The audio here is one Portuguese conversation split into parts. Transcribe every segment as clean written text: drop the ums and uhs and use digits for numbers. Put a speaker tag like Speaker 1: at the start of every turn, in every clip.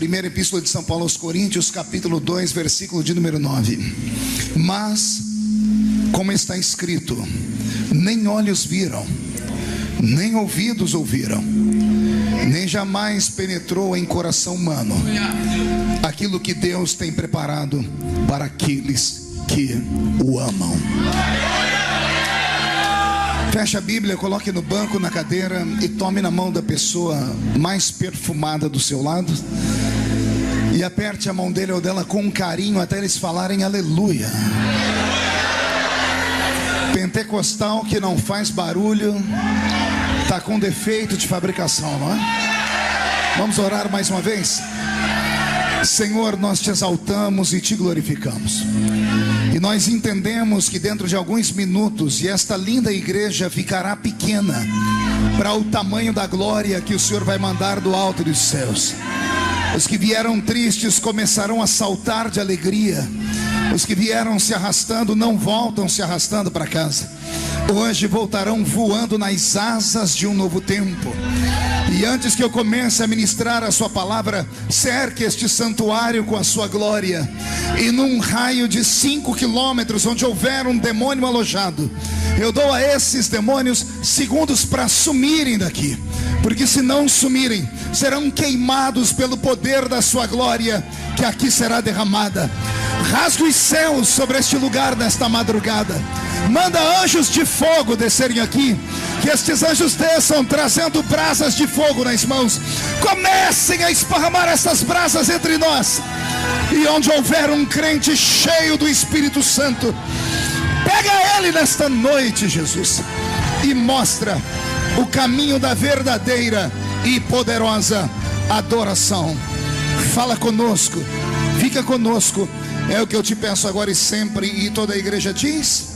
Speaker 1: Primeira Epístola de São Paulo aos Coríntios, capítulo 2, versículo de número 9. Mas, como está escrito, nem olhos viram, nem ouvidos ouviram, nem jamais penetrou em coração humano aquilo que Deus tem preparado para aqueles que o amam. Feche a Bíblia, coloque no banco, na cadeira e tome na mão da pessoa mais perfumada do seu lado e aperte a mão dele ou dela com carinho até eles falarem aleluia. Pentecostal que não faz barulho está com defeito de fabricação, não é? Vamos orar mais uma vez? Senhor, nós te exaltamos e te glorificamos. E nós entendemos que dentro de alguns minutos, e esta linda igreja ficará pequena para o tamanho da glória que o Senhor vai mandar do alto dos céus. Os que vieram tristes começarão a saltar de alegria. Os que vieram se arrastando não voltam se arrastando para casa. Hoje voltarão voando nas asas de um novo tempo. E antes que eu comece a ministrar a sua palavra, cerque este santuário com a sua glória. E num raio de 5 quilômetros, onde houver um demônio alojado, eu dou a esses demônios segundos para sumirem daqui. Porque se não sumirem, serão queimados pelo poder da sua glória, que aqui será derramada. Rasgue os céus sobre este lugar nesta madrugada. Manda anjos de fogo descerem aqui. Que estes anjos desçam trazendo brasas de fogo nas mãos. Comecem a esparramar essas brasas entre nós. E onde houver um crente cheio do Espírito Santo, pega ele nesta noite, Jesus, e mostra o caminho da verdadeira e poderosa adoração. Fala conosco, fica conosco. É o que eu te peço agora e sempre. E toda a igreja diz: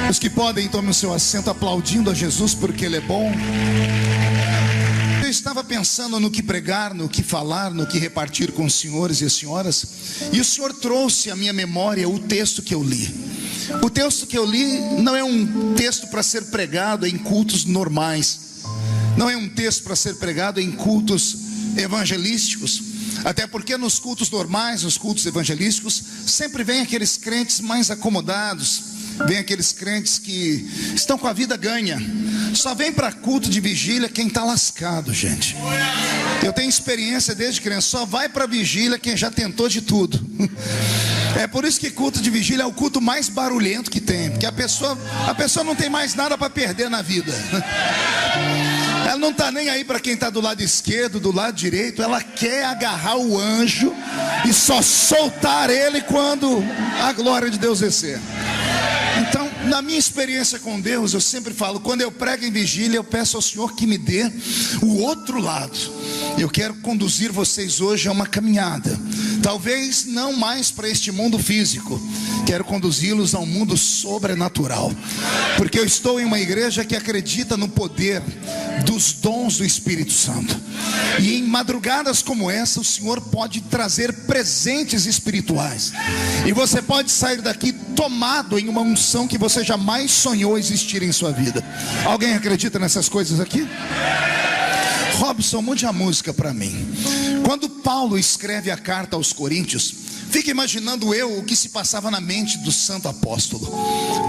Speaker 1: os que podem, tomem o seu assento aplaudindo a Jesus porque Ele é bom. Eu estava pensando no que pregar, no que falar, no que repartir com os senhores e as senhoras, e o Senhor trouxe à minha memória o texto que eu li. O texto que eu li não é um texto para ser pregado em cultos normais. Não é um texto para ser pregado em cultos evangelísticos. Até porque nos cultos normais, nos cultos evangelísticos, sempre vem aqueles crentes mais acomodados. Vem aqueles crentes que estão com a vida ganha. Só vem para culto de vigília quem está lascado, gente. Eu tenho experiência desde criança. Só vai para vigília quem já tentou de tudo. É por isso que culto de vigília é o culto mais barulhento que tem. Porque a pessoa não tem mais nada para perder na vida. Ela não está nem aí para quem está do lado esquerdo, do lado direito. Ela quer agarrar o anjo e só soltar ele quando a glória de Deus descer. Então, na minha experiência com Deus, eu sempre falo, quando eu prego em vigília, eu peço ao Senhor que me dê o outro lado. Eu quero conduzir vocês hoje a uma caminhada, talvez não mais para este mundo físico. Quero conduzi-los a um mundo sobrenatural, porque eu estou em uma igreja que acredita no poder dos dons do Espírito Santo. E em madrugadas como essa, o Senhor pode trazer presentes espirituais. E você pode sair daqui tomado em uma unção que você jamais sonhou existir em sua vida. Alguém acredita nessas coisas aqui? Robson, mude a música para mim. Quando Paulo escreve a carta aos Coríntios, fica imaginando o que se passava na mente do santo apóstolo.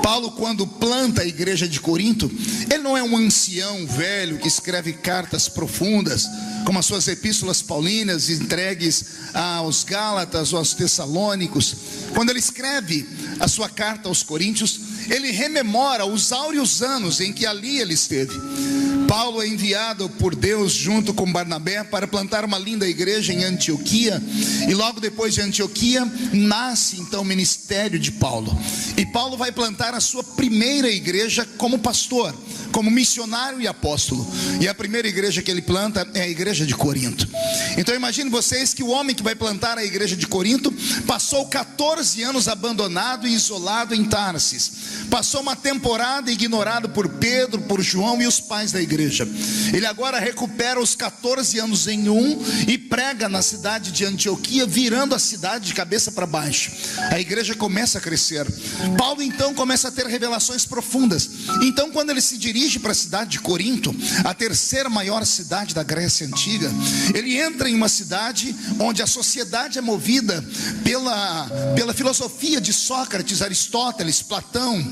Speaker 1: Paulo, quando planta a igreja de Corinto, ele não é um ancião velho que escreve cartas profundas, como as suas epístolas paulinas entregues aos Gálatas ou aos Tessalônicos. Quando ele escreve a sua carta aos Coríntios, ele rememora os áureos anos em que ali ele esteve. Paulo é enviado por Deus junto com Barnabé para plantar uma linda igreja em Antioquia. E logo depois de Antioquia nasce então o ministério de Paulo. E Paulo vai plantar a sua primeira igreja como pastor, como missionário e apóstolo. E a primeira igreja que ele planta é a igreja de Corinto. Então imagine vocês que o homem que vai plantar a igreja de Corinto passou 14 anos abandonado e isolado em Tarsis. Passou uma temporada ignorado por Pedro, por João e os pais da igreja. igreja. Ele agora recupera os 14 anos em e prega na cidade de Antioquia, virando a cidade de cabeça para baixo. A igreja começa a crescer. Paulo então começa a ter revelações profundas. Então, quando ele se dirige para a cidade de Corinto, a terceira maior cidade da Grécia Antiga, ele entra em uma cidade onde a sociedade é movida pela filosofia de Sócrates, Aristóteles, Platão.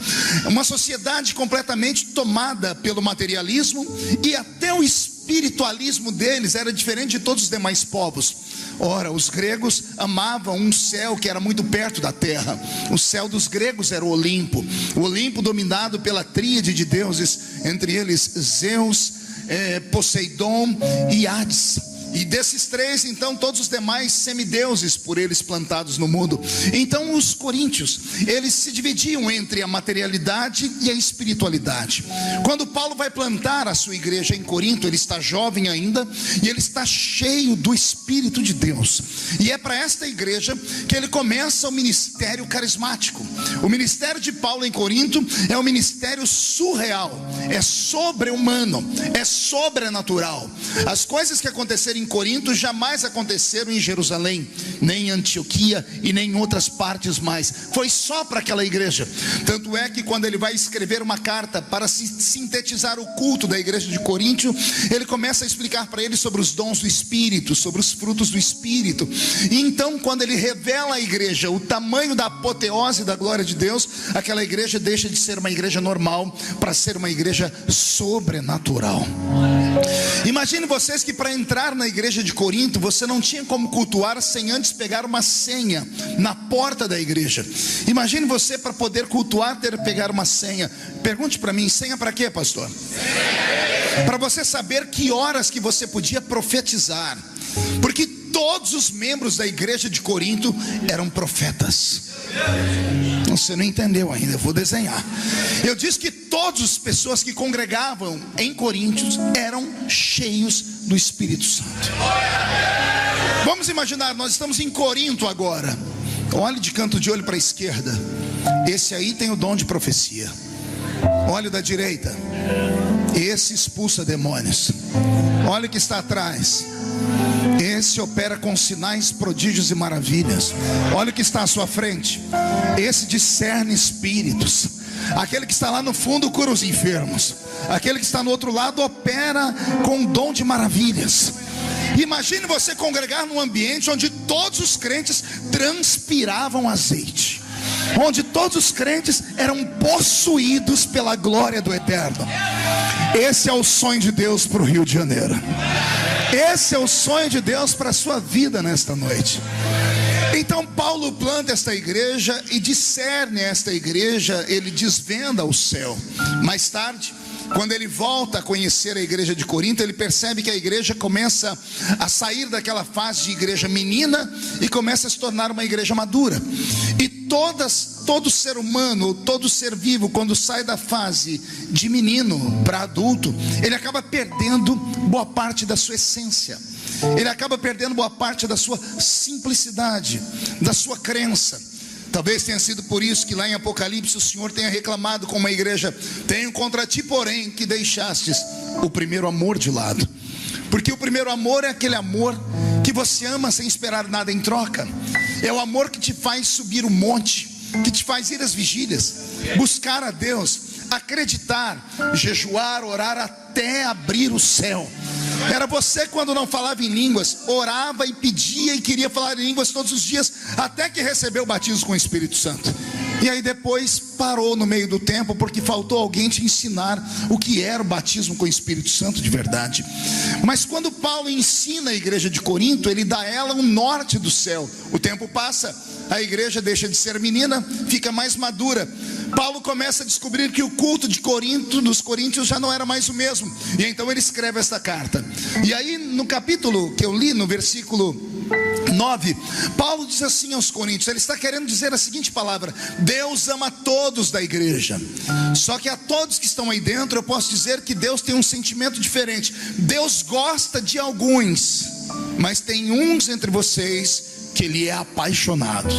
Speaker 1: Uma sociedade completamente tomada pelo materialismo, e até o espiritualismo deles era diferente de todos os demais povos. Ora, os gregos amavam um céu que era muito perto da terra. O céu dos gregos era o Olimpo dominado pela tríade de deuses, entre eles Zeus, Poseidon e Hades. E desses três, então, todos os demais semideuses por eles plantados no mundo. Então os coríntios, eles se dividiam entre a materialidade e a espiritualidade. Quando Paulo vai plantar a sua igreja em Corinto, ele está jovem ainda, e ele está cheio do Espírito de Deus. E é para esta igreja que ele começa o ministério carismático. O ministério de Paulo em Corinto é um ministério surreal, é sobre-humano, é sobrenatural. As coisas que aconteceram em Corinto jamais aconteceram em Jerusalém, nem em Antioquia e nem em outras partes mais. Foi só para aquela igreja. Tanto é que quando ele vai escrever uma carta para sintetizar o culto da igreja de Corinto, ele começa a explicar para eles sobre os dons do Espírito, sobre os frutos do Espírito. E então, quando ele revela à igreja o tamanho da apoteose da glória de Deus, aquela igreja deixa de ser uma igreja normal para ser uma igreja sobrenatural. Imagine vocês que para entrar na igreja de Corinto, você não tinha como cultuar sem antes pegar uma senha na porta da igreja. Imagine você, para poder cultuar, ter que pegar uma senha. Pergunte para mim, senha para quê, pastor? Para você saber que horas que você podia profetizar. Porque todos os membros da igreja de Corinto eram profetas. Você não entendeu ainda, eu vou desenhar. Eu disse que todas as pessoas que congregavam em Coríntios eram cheios do Espírito Santo. Vamos imaginar, nós estamos em Corinto agora. Olhe de canto de olho para a esquerda. Esse aí tem o dom de profecia. Olhe da direita. Esse expulsa demônios. Olha o que está atrás. Esse opera com sinais, prodígios e maravilhas. Olha o que está à sua frente. Esse discerne espíritos. Aquele que está lá no fundo cura os enfermos. Aquele que está no outro lado opera com dom de maravilhas. Imagine você congregar num ambiente onde todos os crentes transpiravam azeite, onde todos os crentes eram possuídos pela glória do Eterno. Esse é o sonho de Deus para o Rio de Janeiro. Esse é o sonho de Deus para a sua vida nesta noite. Então Paulo planta esta igreja e discerne esta igreja, ele desvenda o céu. Mais tarde, quando ele volta a conhecer a igreja de Corinto, ele percebe que a igreja começa a sair daquela fase de igreja menina e começa a se tornar uma igreja madura. E todo ser humano, todo ser vivo, quando sai da fase de menino para adulto, ele acaba perdendo boa parte da sua essência. Ele acaba perdendo boa parte da sua simplicidade, da sua crença. Talvez tenha sido por isso que lá em Apocalipse o Senhor tenha reclamado com uma igreja: tenho contra ti, porém, que deixastes o primeiro amor de lado. Porque o primeiro amor é aquele amor que você ama sem esperar nada em troca. É o amor que te faz subir o monte, que te faz ir às vigílias, buscar a Deus, acreditar, jejuar, orar até abrir o céu. Era você, quando não falava em línguas, orava e pedia e queria falar em línguas todos os dias, até que recebeu o batismo com o Espírito Santo. E aí depois parou no meio do tempo, porque faltou alguém te ensinar o que era o batismo com o Espírito Santo de verdade. Mas quando Paulo ensina a igreja de Corinto, ele dá a ela um norte do céu. O tempo passa, a igreja deixa de ser menina, fica mais madura. Paulo começa a descobrir que o culto de Corinto, dos coríntios, já não era mais o mesmo. E então ele escreve esta carta. E aí no capítulo que eu li, no versículo 9, Paulo diz assim aos coríntios, ele está querendo dizer a seguinte palavra: Deus ama todos da igreja. Só que a todos que estão aí dentro, eu posso dizer que Deus tem um sentimento diferente. Deus gosta de alguns, mas tem uns entre vocês que Ele é apaixonado.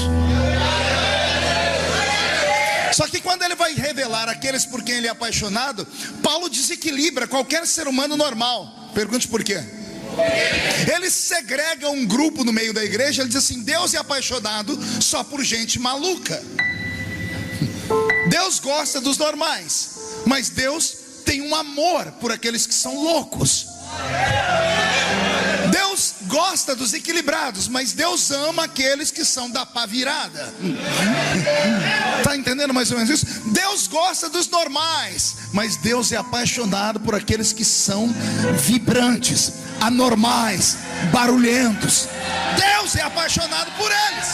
Speaker 1: Só que quando quando ele vai revelar aqueles por quem ele é apaixonado, Paulo desequilibra qualquer ser humano normal. Pergunte por quê? Ele segrega um grupo no meio da igreja. Ele diz assim: Deus é apaixonado só por gente maluca. Deus gosta dos normais, mas Deus tem um amor por aqueles que são loucos. Deus gosta dos equilibrados, mas Deus ama aqueles que são da pá virada. Está entendendo mais ou menos isso? Deus gosta dos normais, mas Deus é apaixonado por aqueles que são vibrantes, anormais, barulhentos. Deus é apaixonado por eles.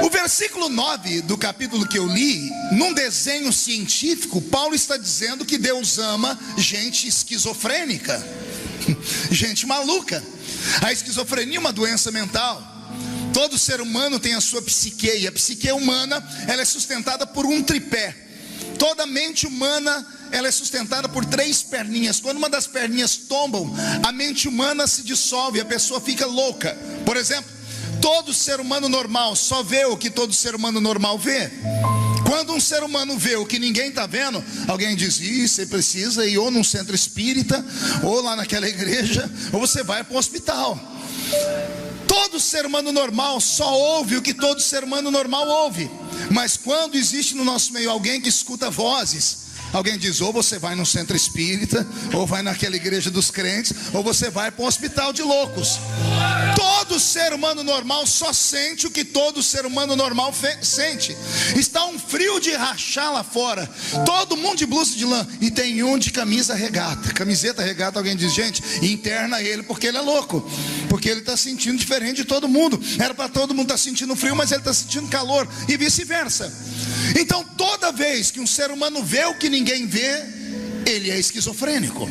Speaker 1: O versículo 9 do capítulo que eu li, num desenho científico, Paulo está dizendo que Deus ama gente esquizofrênica, gente maluca. A esquizofrenia é uma doença mental. Todo ser humano tem a sua psique, e a psique humana, ela é sustentada por um tripé. Toda mente humana, ela é sustentada por 3 perninhas. Quando uma das perninhas tombam, a mente humana se dissolve, a pessoa fica louca. Por exemplo, todo ser humano normal só vê o que todo ser humano normal vê. Quando um ser humano vê o que ninguém está vendo, alguém diz: você precisa ir ou num centro espírita, ou lá naquela igreja, ou você vai para o hospital. Todo ser humano normal só ouve o que todo ser humano normal ouve. Mas quando existe no nosso meio alguém que escuta vozes, alguém diz: ou você vai no centro espírita, ou vai naquela igreja dos crentes, ou você vai para um hospital de loucos. Todo ser humano normal só sente o que todo ser humano normal sente. Está um frio de rachar lá fora, todo mundo de blusa de lã, e tem um de camisa regata, camiseta regata. Alguém diz: gente, interna ele porque ele é louco, porque ele está sentindo diferente de todo mundo. Era para todo mundo estar sentindo frio, mas ele está sentindo calor, e vice-versa. Então toda vez que um ser humano vê o que ninguém vê, ele é esquizofrênico.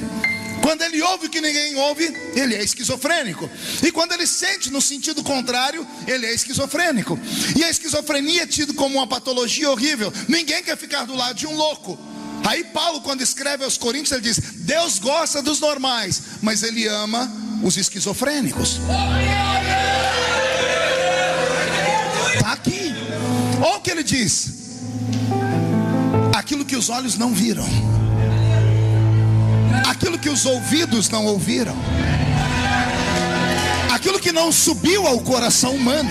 Speaker 1: Quando ele ouve o que ninguém ouve, ele é esquizofrênico. E quando ele sente no sentido contrário, ele é esquizofrênico. E a esquizofrenia é tida como uma patologia horrível. Ninguém quer ficar do lado de um louco. Aí Paulo, quando escreve aos Coríntios, ele diz: Deus gosta dos normais, mas ele ama os esquizofrênicos. Está aqui. Olha o que ele diz: aquilo que os olhos não viram, aquilo que os ouvidos não ouviram, aquilo que não subiu ao coração humano,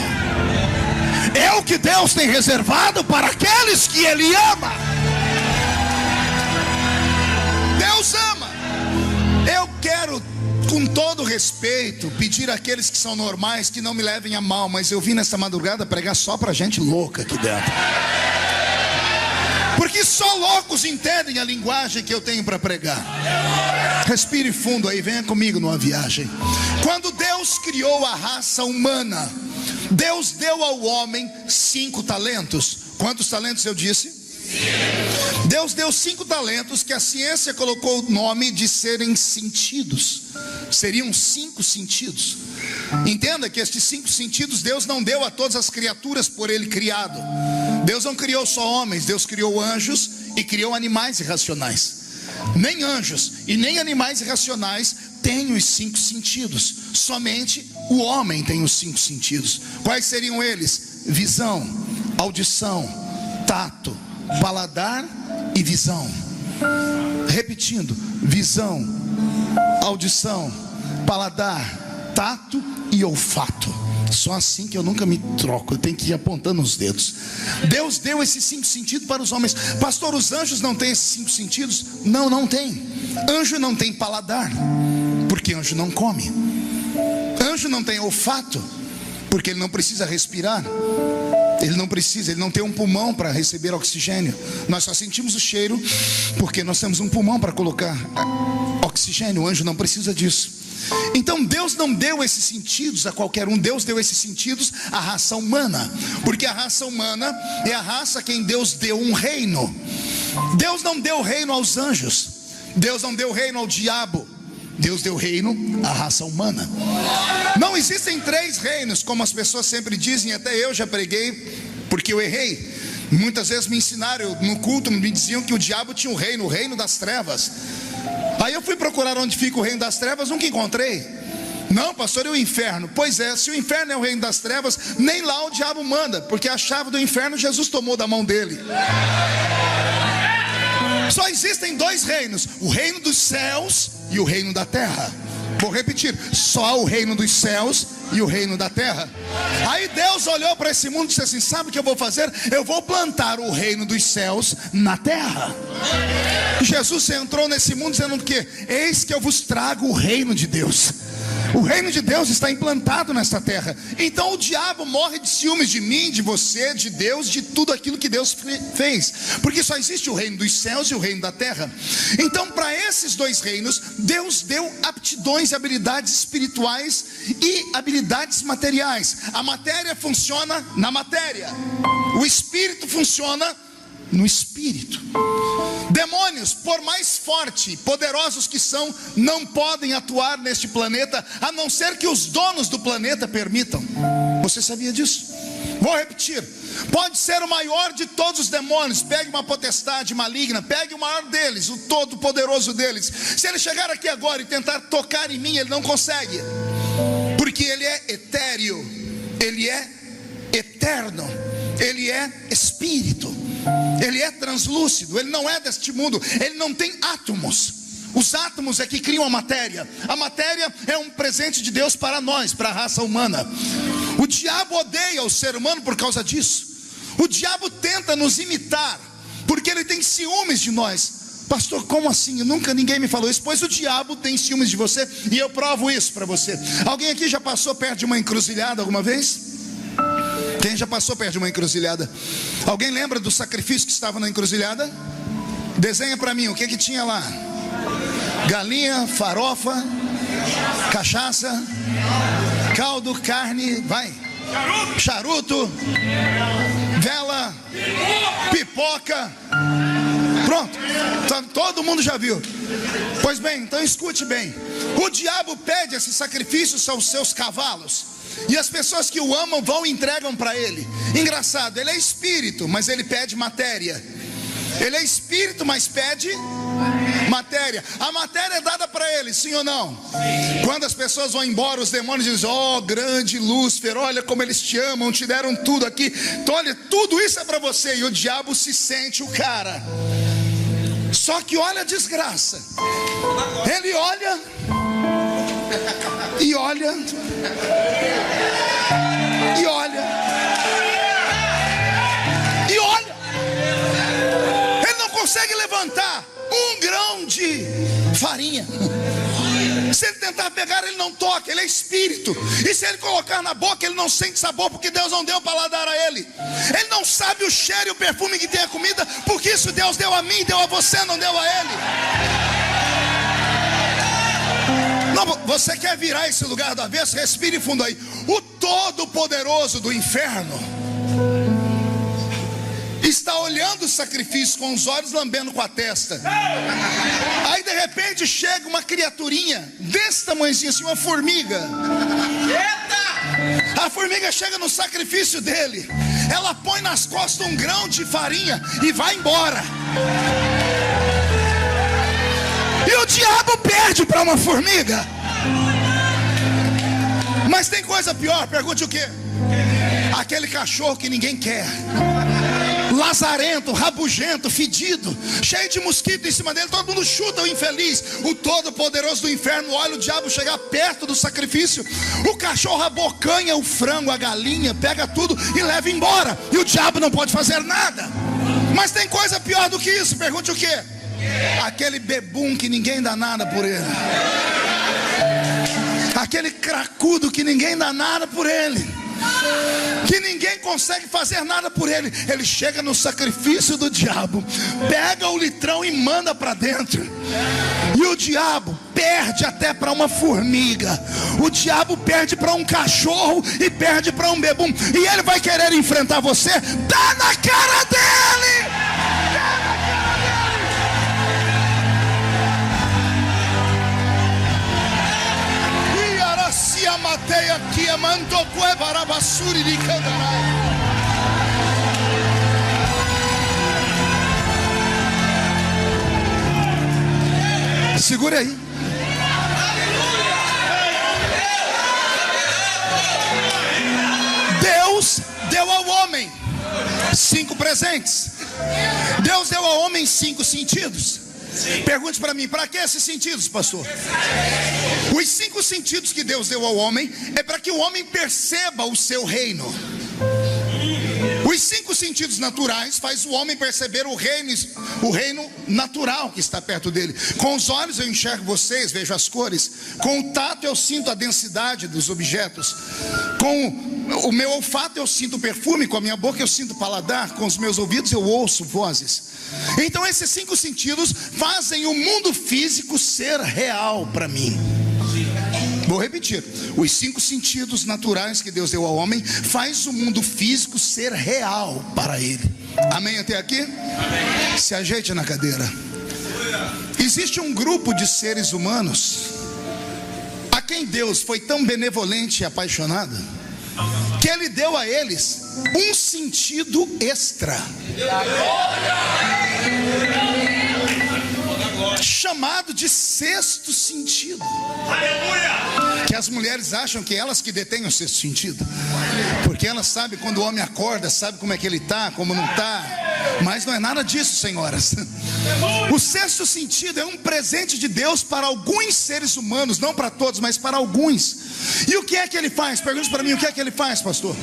Speaker 1: é o que Deus tem reservado para aqueles que Ele ama. Deus ama. Eu quero, com todo respeito, pedir àqueles que são normais que não me levem a mal, mas eu vim nessa madrugada pregar só para gente louca aqui dentro, porque só loucos entendem a linguagem que eu tenho para pregar. Respire fundo aí, venha comigo numa viagem. Quando Deus criou a raça humana, Deus deu ao homem 5 talentos. Quantos talentos eu disse? Deus deu 5 talentos que a ciência colocou o nome de serem sentidos. Seriam 5 sentidos. Entenda que estes 5 sentidos Deus não deu a todas as criaturas por Ele criado. Deus não criou só homens, Deus criou anjos e criou animais irracionais. Nem anjos e nem animais irracionais têm os 5 sentidos. Somente o homem tem os 5 sentidos. Quais seriam eles? Visão, audição, tato, paladar e visão. Repetindo: visão, audição, paladar, tato e olfato. Só assim que eu nunca me troco, eu tenho que ir apontando os dedos. Deus deu esses 5 sentidos para os homens. Pastor, os anjos não têm esses 5 sentidos? Não, não tem. Anjo não tem paladar, porque anjo não come. Anjo não tem olfato, porque ele não precisa respirar. Ele não precisa, ele não tem um pulmão para receber oxigênio. Nós só sentimos o cheiro porque nós temos um pulmão para colocar oxigênio. O anjo não precisa disso. Então Deus não deu esses sentidos a qualquer um. Deus deu esses sentidos à raça humana, porque a raça humana é a raça a quem Deus deu um reino. Deus não deu reino aos anjos, Deus não deu reino ao diabo, Deus deu reino à raça humana. Não existem 3 reinos, como as pessoas sempre dizem. Até eu já preguei, porque eu errei. Muitas vezes me ensinaram no culto, me diziam que o diabo tinha um reino, o reino das trevas. Aí eu fui procurar onde fica o reino das trevas, nunca encontrei. Não, pastor, e o inferno? Pois é, se o inferno é o reino das trevas, nem lá o diabo manda, porque a chave do inferno Jesus tomou da mão dele. Só existem dois reinos: o reino dos céus e o reino da terra. Vou repetir: só o reino dos céus e o reino da terra. Aí Deus olhou para esse mundo e disse assim: sabe o que eu vou fazer? Eu vou plantar o reino dos céus na terra. Jesus entrou nesse mundo dizendo o quê? Eis que eu vos trago o reino de Deus. O reino de Deus está implantado nesta terra. Então o diabo morre de ciúmes de mim, de você, de Deus, de tudo aquilo que Deus fez, porque só existe o reino dos céus e o reino da terra. Então, para esses dois reinos, Deus deu aptidões e habilidades espirituais e habilidades materiais. A matéria funciona na matéria, o espírito funciona no espírito. Demônios, por mais forte e poderosos que são, não podem atuar neste planeta, a não ser que os donos do planeta permitam. Você sabia disso? Vou repetir: pode ser o maior de todos os demônios, pegue uma potestade maligna, pegue o maior deles, o todo poderoso deles. Se ele chegar aqui agora e tentar tocar em mim, ele não consegue, porque ele é etéreo, ele é eterno, ele é espírito, ele é translúcido, ele não é deste mundo, ele não tem átomos. Os átomos é que criam a matéria. A matéria é um presente de Deus para nós, para a raça humana. O diabo odeia o ser humano por causa disso. O diabo tenta nos imitar, porque ele tem ciúmes de nós. Pastor, como assim? Ninguém me falou isso. Pois o diabo tem ciúmes de você, e eu provo isso para você. Alguém aqui já passou perto de uma encruzilhada alguma vez? Quem já passou perto de uma encruzilhada? Alguém lembra do sacrifício que estava na encruzilhada? Desenha para mim, o que tinha lá? Galinha, farofa, cachaça, caldo, carne, vai, charuto, vela, pipoca. Pronto, todo mundo já viu. Pois bem, então escute bem. O diabo pede esses sacrifícios aos seus cavalos, e as pessoas que o amam vão e entregam para ele. Engraçado, ele é espírito, mas ele pede matéria. Ele é espírito, mas pede matéria. A matéria é dada para ele, sim ou não? Quando as pessoas vão embora, os demônios dizem: ó, grande Lúcifer, olha como eles te amam, te deram tudo aqui. Então, olha, tudo isso é para você. E o diabo se sente o cara. Só que olha a desgraça. Ele olha e olha e olha e olha. Ele não consegue levantar um grão de farinha. Se ele tentar pegar, ele não toca, ele é espírito. E se ele colocar na boca, ele não sente sabor, porque Deus não deu paladar a ele. Ele não sabe o cheiro e o perfume que tem a comida, porque isso Deus deu a mim, deu a você, não deu a ele. Não, você quer virar esse lugar do avesso? Respire fundo aí. O Todo-Poderoso do inferno está olhando o sacrifício com os olhos, lambendo com a testa. Aí de repente chega uma criaturinha desse tamanhozinho assim, uma formiga. A formiga chega no sacrifício dele, ela põe nas costas um grão de farinha e vai embora. E o diabo perde para uma formiga. Mas tem coisa pior, pergunte o quê? Aquele cachorro que ninguém quer, lazarento, rabugento, fedido, cheio de mosquito em cima dele, todo mundo chuta o infeliz. O Todo-Poderoso do inferno olha o diabo chegar perto do sacrifício, o cachorro abocanha o frango, a galinha, pega tudo e leva embora, e o diabo não pode fazer nada. Mas tem coisa pior do que isso, pergunte o quê? Aquele bebum que ninguém dá nada por ele, aquele cracudo que ninguém dá nada por ele, que ninguém consegue fazer nada por ele. Ele chega no sacrifício do diabo, pega o litrão e manda para dentro. E o diabo perde até para uma formiga, o diabo perde para um cachorro e perde para um bebum. E ele vai querer enfrentar você? Dá na cara dele! Dá na cara dele! E aracia mateia aqui, mandou cueva basuri de candarai. Segura aí. deu ao homem 5 presentes. Deus deu ao homem 5 sentidos. Pergunte para mim, para que esses sentidos, pastor? Os 5 sentidos que Deus deu ao homem é para que o homem perceba o seu reino. Os 5 sentidos naturais faz o homem perceber o reino natural que está perto dele. Com os olhos eu enxergo vocês, vejo as cores. Com o tato eu sinto a densidade dos objetos. Com o meu olfato eu sinto o perfume. Com a minha boca eu sinto o paladar. Com os meus ouvidos eu ouço vozes. Então esses 5 sentidos fazem o mundo físico ser real para mim. Vou repetir, os 5 sentidos naturais que Deus deu ao homem faz o mundo físico ser real para ele. Amém até aqui? Amém. Se ajeite na cadeira. Existe um grupo de seres humanos a quem Deus foi tão benevolente e apaixonado que Ele deu a eles um sentido extra, chamado de 6º sentido. Aleluia! Que as mulheres acham que elas que detêm o 6º sentido, porque elas sabem quando o homem acorda, sabe como é que ele está, como não está. Mas não é nada disso, senhoras. O 6º sentido é um presente de Deus para alguns seres humanos, não para todos, mas para alguns. E o que é que ele faz? Pergunte para mim, o que é que ele faz, pastor?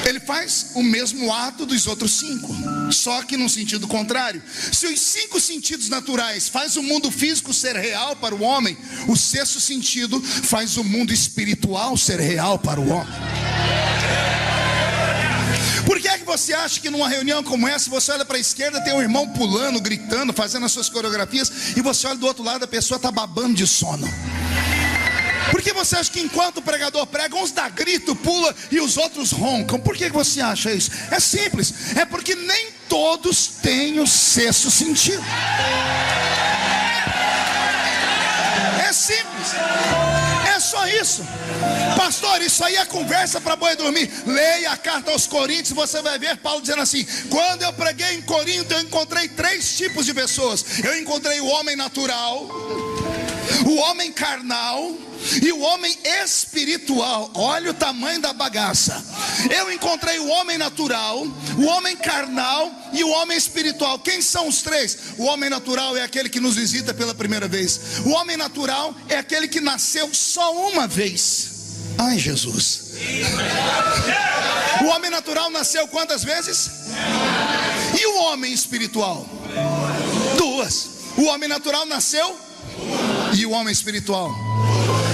Speaker 1: Ele faz o mesmo ato dos outros 5, só que num sentido contrário. Se os 5 sentidos naturais faz o mundo físico ser real para o homem, o 6º sentido faz o mundo espiritual ser real para o homem. Por que é que você acha que numa reunião como essa, você olha para a esquerda, tem um irmão pulando, gritando, fazendo as suas coreografias, e você olha do outro lado, a pessoa está babando de sono? Por que você acha que enquanto o pregador prega, uns dá grito, pula e os outros roncam? Por que você acha isso? É simples, é porque nem todos têm o 6º sentido. É simples, é só isso. Pastor, isso aí é conversa para boi dormir. Leia a carta aos Coríntios, você vai ver Paulo dizendo assim: quando eu preguei em Corinto, eu encontrei 3 tipos de pessoas. Eu encontrei o homem natural, o homem carnal e o homem espiritual. Olha o tamanho da bagaça. Eu encontrei o homem natural, o homem carnal e o homem espiritual. Quem são os 3? O homem natural é aquele que nos visita pela primeira vez. O homem natural é aquele que nasceu só uma vez. Ai, Jesus. O homem natural nasceu quantas vezes? E o homem espiritual? 2. O homem natural nasceu e o homem espiritual.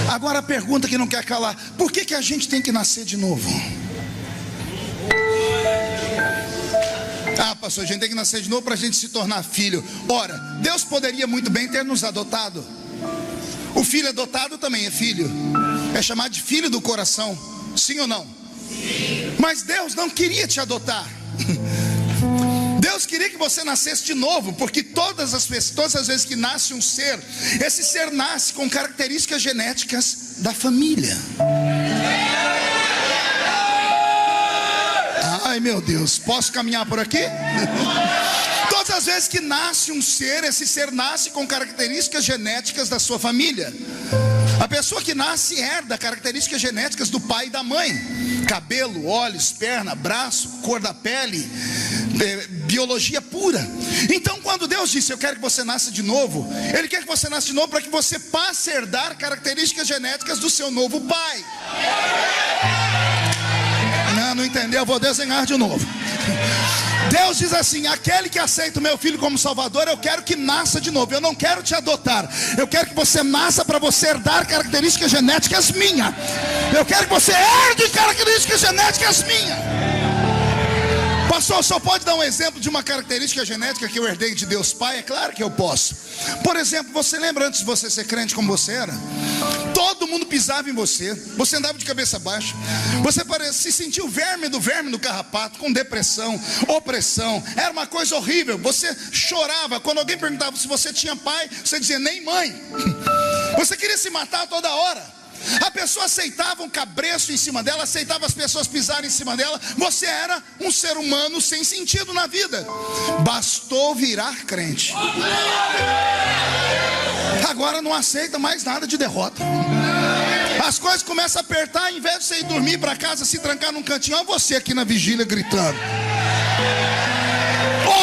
Speaker 1: Agora a pergunta que não quer calar: por que a gente tem que nascer de novo? Ah, pastor, a gente tem que nascer de novo para a gente se tornar filho. Ora, Deus poderia muito bem ter nos adotado. O filho adotado também é filho, é chamado de filho do coração. Sim ou não? Sim. Mas Deus não queria te adotar. Deus queria que você nascesse de novo, porque todas as vezes que nasce um ser, esse ser nasce com características genéticas da família. Ai, meu Deus, posso caminhar por aqui? Todas as vezes que nasce um ser, esse ser nasce com características genéticas da sua família. A pessoa que nasce herda características genéticas do pai e da mãe: cabelo, olhos, perna, braço, cor da pele, biologia pura. Então quando Deus disse: eu quero que você nasça de novo, Ele quer que você nasça de novo para que você passe a herdar características genéticas do seu novo pai. Não entendeu? Eu vou desenhar de novo. Deus diz assim: aquele que aceita o meu filho como salvador, eu quero que nasça de novo. Eu não quero te adotar, eu quero que você nasça para você herdar características genéticas minhas. Eu quero que você herde características genéticas minhas. Pastor, só pode dar um exemplo de uma característica genética que eu herdei de Deus Pai? É claro que eu posso. Por exemplo, você lembra antes de você ser crente como você era? Todo mundo pisava em você, você andava de cabeça baixa, você se sentia o verme do carrapato, com depressão, opressão, era uma coisa horrível. Você chorava, quando alguém perguntava se você tinha pai, você dizia: nem mãe. Você queria se matar toda hora. A pessoa aceitava um cabresto em cima dela, aceitava as pessoas pisarem em cima dela. Você era um ser humano sem sentido na vida. Bastou virar crente, agora não aceita mais nada de derrota. As coisas começam a apertar, ao invés de você ir dormir para casa, se trancar num cantinho, olha você aqui na vigília gritando.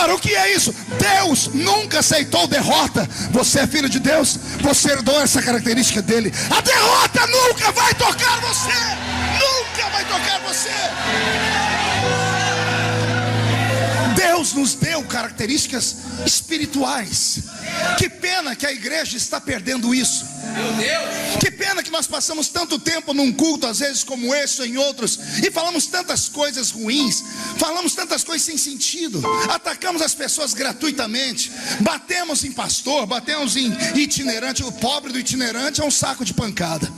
Speaker 1: Ora, o que é isso? Deus nunca aceitou derrota. Você é filho de Deus, você herdou essa característica dele. A derrota nunca vai tocar você. Nunca vai tocar você. Deus nos deu características espirituais. Que pena que a igreja está perdendo isso. Que pena que nós passamos tanto tempo num culto, às vezes como esse ou em outros, e falamos tantas coisas ruins, falamos tantas coisas sem sentido, atacamos as pessoas gratuitamente, batemos em pastor, batemos em itinerante. O pobre do itinerante é um saco de pancada.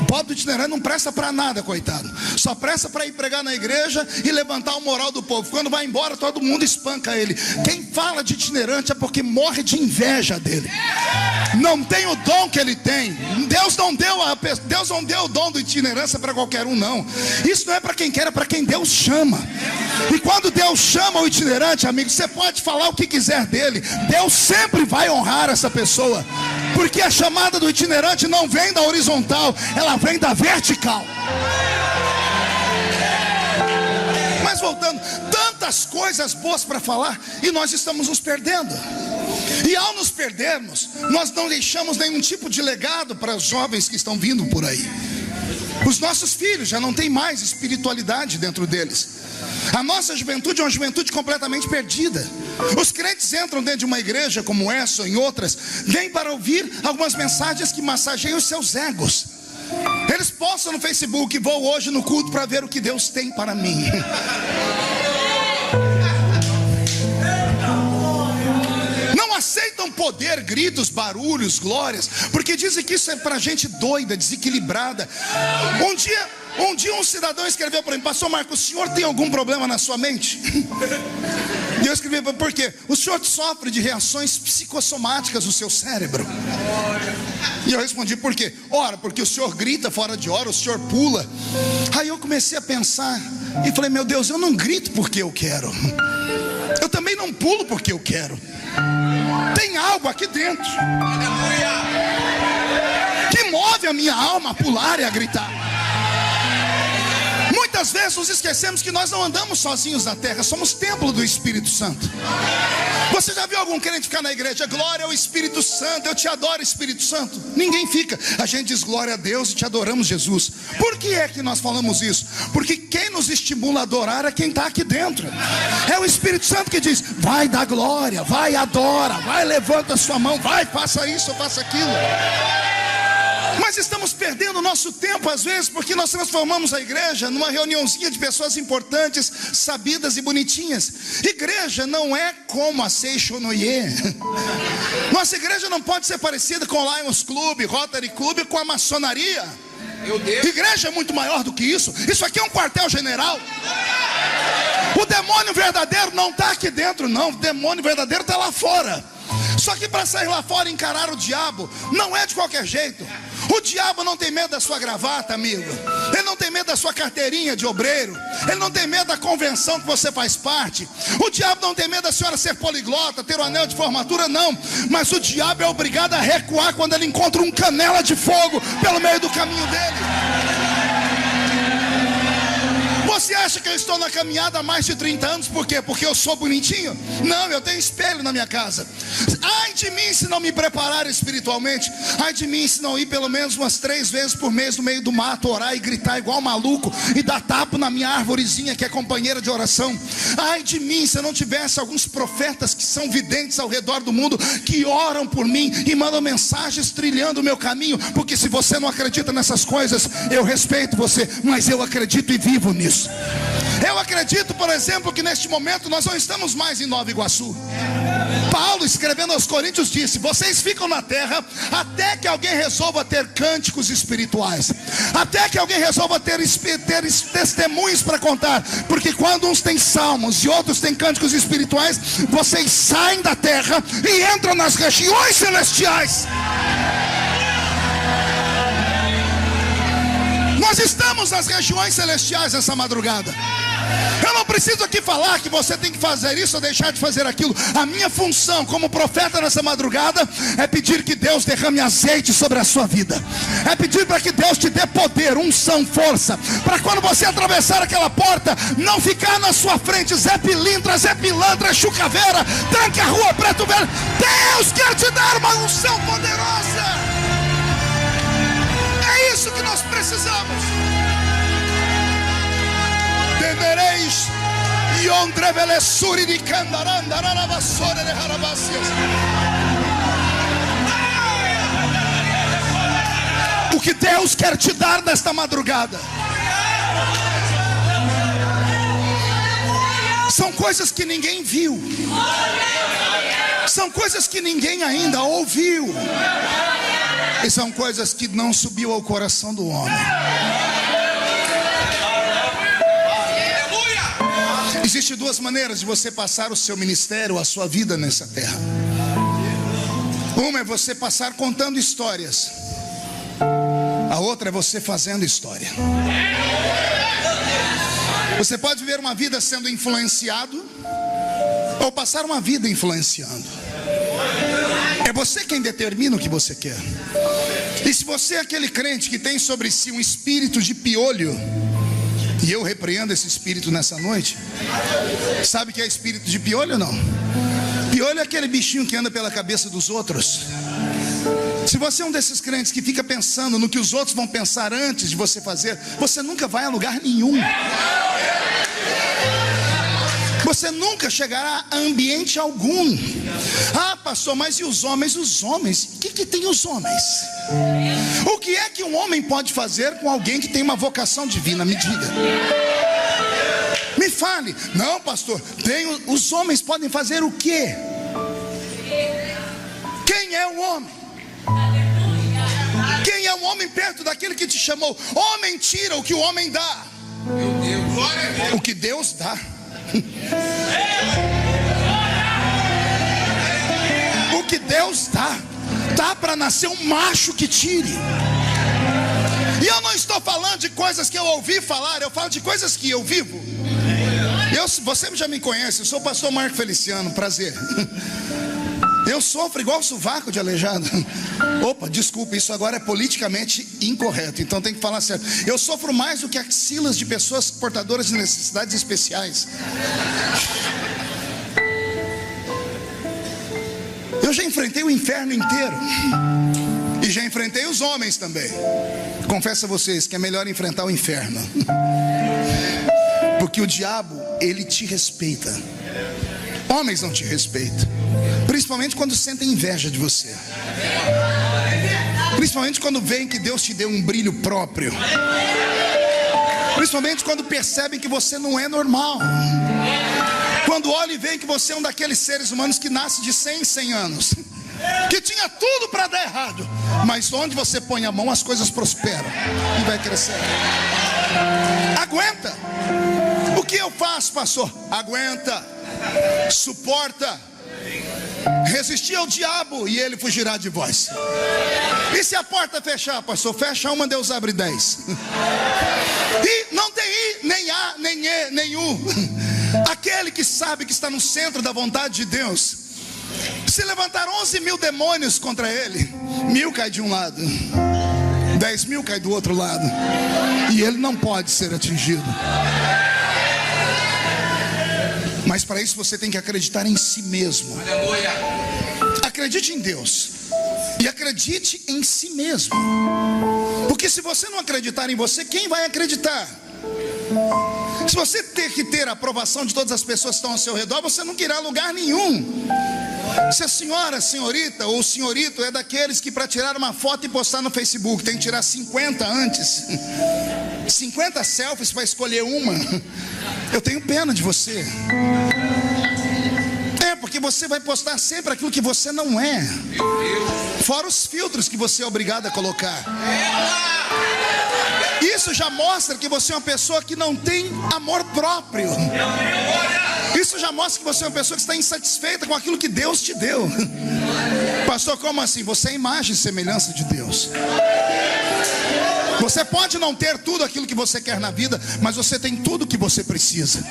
Speaker 1: O pobre do itinerante não presta para nada, coitado. Só presta para ir pregar na igreja e levantar o moral do povo. Quando vai embora, todo mundo espanca ele. Quem fala de itinerante é porque morre de inveja dele. Não tem o dom que ele tem. Deus não deu o dom da itinerância para qualquer um, não. Isso não é para quem quer, é para quem Deus chama. E quando Deus chama o itinerante, amigo, você pode falar o que quiser dele, Deus sempre vai honrar essa pessoa. Porque a chamada do itinerante não vem da horizontal, ela vem da vertical. Mas voltando, tantas coisas boas para falar, e nós estamos nos perdendo. E ao nos perdermos, nós não deixamos nenhum tipo de legado para os jovens que estão vindo por aí. Os nossos filhos já não tem mais espiritualidade dentro deles. A nossa juventude é uma juventude completamente perdida. Os crentes entram dentro de uma igreja como essa ou em outras, vêm para ouvir algumas mensagens que massageiam os seus egos. Eles postam no Facebook: vou hoje no culto para ver o que Deus tem para mim. Não aceitam poder, gritos, barulhos, glórias, porque dizem que isso é para gente doida, desequilibrada. Um dia um cidadão escreveu para mim: pastor Marcos, o senhor tem algum problema na sua mente? E eu escrevi: por quê? O senhor sofre de reações psicossomáticas no seu cérebro. E eu respondi: por quê? Ora, porque o senhor grita fora de hora, o senhor pula. Aí eu comecei a pensar e falei: meu Deus, eu não grito porque eu quero, eu também não pulo porque eu quero. Tem algo aqui dentro que move a minha alma a pular e a gritar. Muitas vezes nos esquecemos que nós não andamos sozinhos na terra, somos templo do Espírito Santo. Você já viu algum crente ficar na igreja: glória ao Espírito Santo, eu te adoro, Espírito Santo? Ninguém fica. A gente diz glória a Deus e te adoramos, Jesus. Por que é que nós falamos isso? Porque quem nos estimula a adorar é quem está aqui dentro. É o Espírito Santo que diz: vai dar glória, vai adora, vai levanta a sua mão, vai faça isso ou faça aquilo. Mas estamos perdendo o nosso tempo às vezes, porque nós transformamos a igreja numa reuniãozinha de pessoas importantes, sabidas e bonitinhas. Igreja não é como a Seixonoye. Nossa igreja não pode ser parecida com o Lions Club, Rotary Club, com a maçonaria. Igreja é muito maior do que isso. Isso aqui é um quartel-general. O demônio verdadeiro não está aqui dentro, não. O demônio verdadeiro está lá fora. Só que para sair lá fora e encarar o diabo, não é de qualquer jeito. O diabo não tem medo da sua gravata, amigo. Ele não tem medo da sua carteirinha de obreiro. Ele não tem medo da convenção que você faz parte. O diabo não tem medo da senhora ser poliglota, ter o anel de formatura, não. Mas o diabo é obrigado a recuar quando ele encontra um canela de fogo pelo meio do caminho dele. Você acha que eu estou na caminhada há mais de 30 anos? Por quê? Porque eu sou bonitinho? Não, eu tenho espelho na minha casa. Ai de mim se não me preparar espiritualmente. Ai de mim se não ir pelo menos umas 3 vezes por mês no meio do mato, orar e gritar igual maluco e dar tapa na minha árvorezinha que é companheira de oração. Ai de mim se eu não tivesse alguns profetas que são videntes ao redor do mundo, que oram por mim e mandam mensagens trilhando o meu caminho. Porque se você não acredita nessas coisas, eu respeito você, mas eu acredito e vivo nisso. Eu acredito, por exemplo, que neste momento nós não estamos mais em Nova Iguaçu. Paulo, escrevendo aos Coríntios, disse: vocês ficam na terra até que alguém resolva ter cânticos espirituais, até que alguém resolva ter testemunhos para contar. Porque quando uns têm salmos e outros têm cânticos espirituais, vocês saem da terra e entram nas regiões celestiais. Nós estamos nas regiões celestiais essa madrugada. Eu não preciso aqui falar que você tem que fazer isso ou deixar de fazer aquilo. A minha função como profeta nessa madrugada é pedir que Deus derrame azeite sobre a sua vida. É pedir para que Deus te dê poder, unção, força, para quando você atravessar aquela porta, não ficar na sua frente Zé Pilintra, Zé Pilantra, Chucaveira, tranque a rua, Preto Velho. Deus quer te dar uma unção poderosa. É isso que nós precisamos. Tendereis e ondrevelessuri de candaranda, raravassore de harabácias. O que Deus quer te dar nesta madrugada são coisas que ninguém viu, são coisas que ninguém ainda ouviu, e são coisas que não subiu ao coração do homem. Existem duas maneiras de você passar o seu ministério, a sua vida nessa terra. Uma é você passar contando histórias, a outra é você fazendo história. Você pode viver uma vida sendo influenciado, ou passar uma vida influenciando. É você quem determina o que você quer. E se você é aquele crente que tem sobre si um espírito de piolho, e eu repreendo esse espírito nessa noite. Sabe o que é espírito de piolho ou não? Piolho é aquele bichinho que anda pela cabeça dos outros. Se você é um desses crentes que fica pensando no que os outros vão pensar antes de você fazer, você nunca vai a lugar nenhum. Você nunca chegará a ambiente algum. Ah, pastor, mas e os homens? Os homens? O que tem os homens? O que é que um homem pode fazer com alguém que tem uma vocação divina? Me diga. Me fale. Não, pastor, os homens podem fazer o quê? Quem é o homem? Quem é o homem perto daquele que te chamou? Homem tira o que o homem dá. Meu Deus. O que Deus dá. O que Deus dá para nascer um macho que tire. E eu não estou falando de coisas que eu ouvi falar, eu falo de coisas que eu vivo. Você já me conhece, eu sou o pastor Marco Feliciano, prazer. Eu sofro igual sovaco de aleijado. Opa, desculpa, isso agora é politicamente incorreto, então tem que falar certo. Eu sofro mais do que axilas de pessoas portadoras de necessidades especiais. Eu já enfrentei o inferno inteiro. E já enfrentei os homens também. Confesso a vocês que é melhor enfrentar o inferno. Porque o diabo, ele te respeita. Homens não te respeitam. Principalmente quando sentem inveja de você. Principalmente quando veem que Deus te deu um brilho próprio. Principalmente quando percebem que você não é normal. Quando olham e veem que você é um daqueles seres humanos que nasce de 100 em 100 anos, que tinha tudo para dar errado, mas onde você põe a mão as coisas prosperam e vai crescer. Aguenta. O que eu faço, pastor? Aguenta. Suporta. Resistir ao diabo e ele fugirá de vós. E se a porta fechar, pastor? Fecha uma, Deus abre 10. E não tem I, nem A, nem E, nem U. Aquele que sabe que está no centro da vontade de Deus, se levantar 11.000 demônios contra ele, 1.000 cai de um lado, 10.000 cai do outro lado, e ele não pode ser atingido. Mas para isso você tem que acreditar em si mesmo. Acredite em Deus e acredite em si mesmo. Porque se você não acreditar em você, quem vai acreditar? Se você ter que ter a aprovação de todas as pessoas que estão ao seu redor, você não irá a lugar nenhum. Se a senhora, senhorita ou senhorito é daqueles que para tirar uma foto e postar no Facebook tem que tirar 50 antes, 50 selfies para escolher uma, eu tenho pena de você. Porque você vai postar sempre aquilo que você não é, fora os filtros que você é obrigado a colocar. Isso já mostra que você é uma pessoa que não tem amor próprio. Isso já mostra que você é uma pessoa que está insatisfeita com aquilo que Deus te deu. Pastor, como assim? Você é a imagem e semelhança de Deus. Você pode não ter tudo aquilo que você quer na vida, mas você tem tudo que você precisa.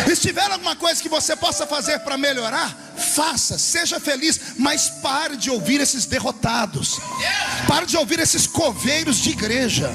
Speaker 1: E se tiver alguma coisa que você possa fazer para melhorar, faça, seja feliz, mas pare de ouvir esses derrotados. Pare de ouvir esses coveiros de igreja.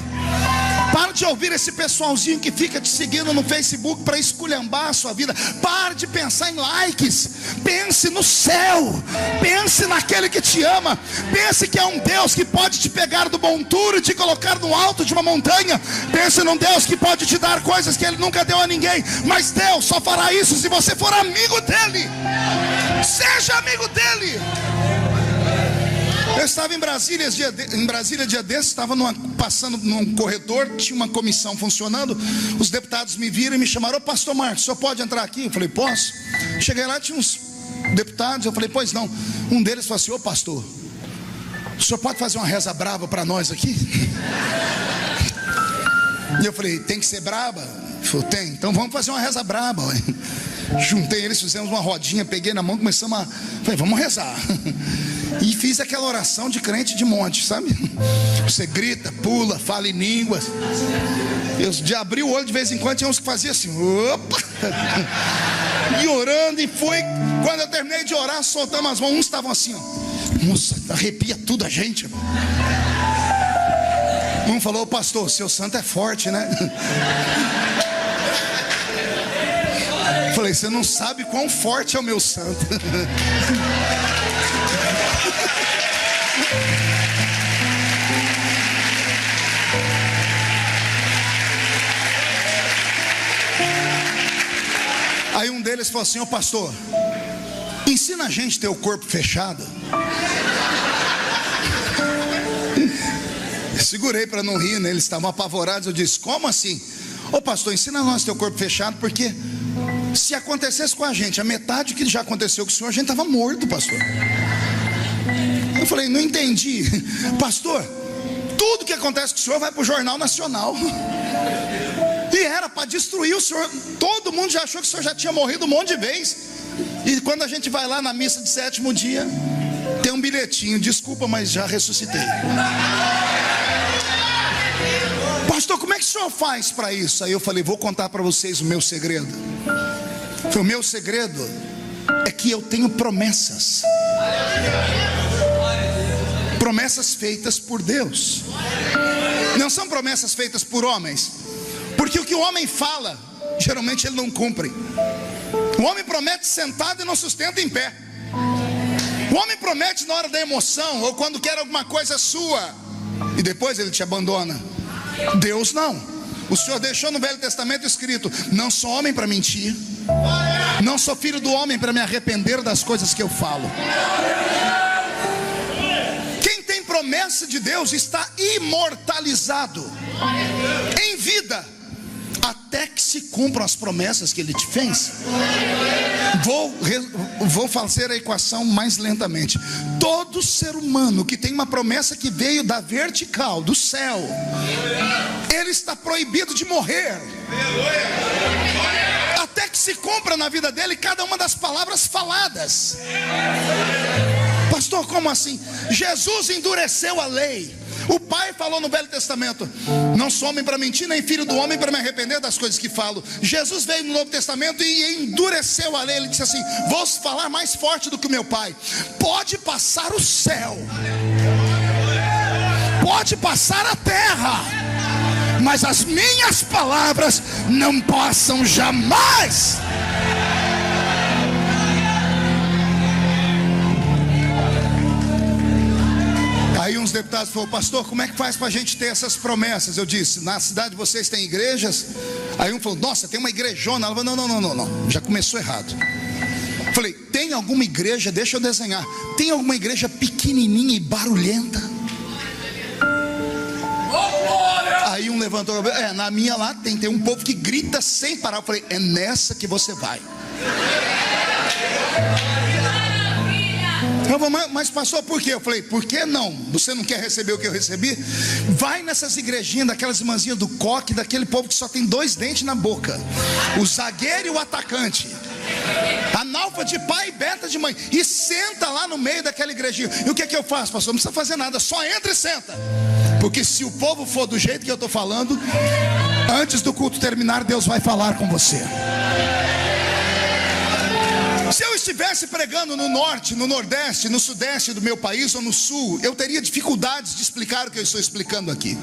Speaker 1: Pare de ouvir esse pessoalzinho que fica te seguindo no Facebook para esculhambar a sua vida. Pare de pensar em likes. Pense no céu. Pense naquele que te ama. Pense que é um Deus que pode te pegar do monturo e te colocar no alto de uma montanha. Pense num Deus que pode te dar coisas que Ele nunca deu a ninguém. Mas Deus só fará isso se você for amigo dEle. Seja amigo dEle. Eu estava em Brasília dia desses, estava passando num corredor, tinha uma comissão funcionando. Os deputados me viram e me chamaram: ô pastor Marcos, o senhor pode entrar aqui? Eu falei: posso. Cheguei lá, tinha uns deputados, eu falei: pois não. Um deles falou assim: ô pastor, o senhor pode fazer uma reza brava para nós aqui? E eu falei: tem que ser braba? Ele falou: tem. Então vamos fazer uma reza braba. Juntei eles, fizemos uma rodinha, peguei na mão, começamos a... Falei: vamos rezar. E fiz aquela oração de crente de monte, sabe? Você grita, pula, fala em línguas. Eu já abri o olho de vez em quando, tinha uns que faziam assim, opa! E orando, e foi. Quando eu terminei de orar, soltamos as mãos. Uns estavam assim, ó. Nossa, arrepia tudo a gente. Um falou: ô pastor, seu santo é forte, né? Falei: você não sabe quão forte é o meu santo. Aí um deles falou assim: ô pastor, ensina a gente a ter o corpo fechado. Eu segurei para não rir, né? Eles estavam apavorados. Eu disse: como assim? Ô pastor, ensina nós a ter o corpo fechado, porque se acontecesse com a gente a metade que já aconteceu com o senhor, a gente estava morto, pastor. Eu falei: não entendi. Pastor, tudo que acontece com o senhor vai para o Jornal Nacional. E era para destruir o senhor. Todo mundo já achou que o senhor já tinha morrido um monte de vezes. E quando a gente vai lá na missa de 7º dia, tem um bilhetinho: desculpa, mas já ressuscitei. Pastor, como é que o senhor faz para isso? Aí eu falei: vou contar para vocês o meu segredo. O meu segredo é que eu tenho promessas. Promessas feitas por Deus. Não são promessas feitas por homens. Porque o que o homem fala, geralmente ele não cumpre. O homem promete sentado e não sustenta em pé. O homem promete na hora da emoção, ou quando quer alguma coisa sua, e depois ele te abandona. Deus não. O Senhor deixou no Velho Testamento escrito: não sou homem para mentir, não sou filho do homem para me arrepender das coisas que eu falo. Quem tem promessa de Deus está imortalizado em vida, até que se cumpram as promessas que Ele te fez. Vou fazer a equação mais lentamente. Todo ser humano que tem uma promessa que veio da vertical, do céu, ele está proibido de morrer, até que se cumpra na vida dele cada uma das palavras faladas. Pastor, como assim? Jesus endureceu a lei. O pai falou no Velho Testamento: não sou homem para mentir, nem filho do homem para me arrepender das coisas que falo. Jesus veio no Novo Testamento e endureceu a lei. Ele disse assim: vou falar mais forte do que o meu pai. Pode passar o céu, pode passar a terra, mas as minhas palavras não passam jamais. Aí uns deputados falaram: pastor, como é que faz para a gente ter essas promessas? Eu disse: na cidade de vocês tem igrejas? Aí um falou: nossa, tem uma igrejona. Ela falou: não, já começou errado. Falei: tem alguma igreja, deixa eu desenhar, tem alguma igreja pequenininha e barulhenta? Aí um levantou: na minha lá tem um povo que grita sem parar. Eu falei: é nessa que você vai. Mas pastor, por quê? Eu falei: por que não? Você não quer receber o que eu recebi? Vai nessas igrejinhas, daquelas irmãzinhas do coque, daquele povo que só tem 2 dentes na boca, o zagueiro e o atacante, analfa de pai e beta de mãe, e senta lá no meio daquela igrejinha. E o que é que eu faço, pastor? Não precisa fazer nada, só entra e senta. Porque se o povo for do jeito que eu estou falando, antes do culto terminar, Deus vai falar com você. Se eu estivesse pregando no norte, no nordeste, no sudeste do meu país ou no sul, eu teria dificuldades de explicar o que eu estou explicando aqui.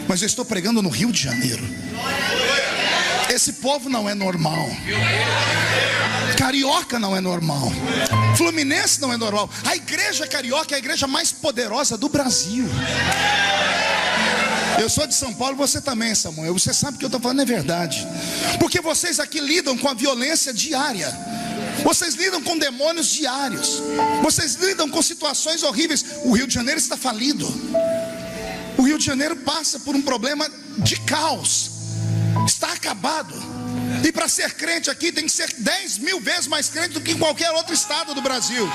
Speaker 1: Mas eu estou pregando no Rio de Janeiro. Esse povo não é normal. Carioca não é normal. Fluminense não é normal. A igreja carioca é a igreja mais poderosa do Brasil. Eu sou de São Paulo, você também, Samuel. Você sabe que eu estou falando é verdade. Porque vocês aqui lidam com a violência diária. Vocês lidam com demônios diários. Vocês lidam com situações horríveis. O Rio de Janeiro está falido. O Rio de Janeiro passa por um problema de caos. Está acabado. E para ser crente aqui tem que ser 10 mil vezes mais crente do que em qualquer outro estado do Brasil.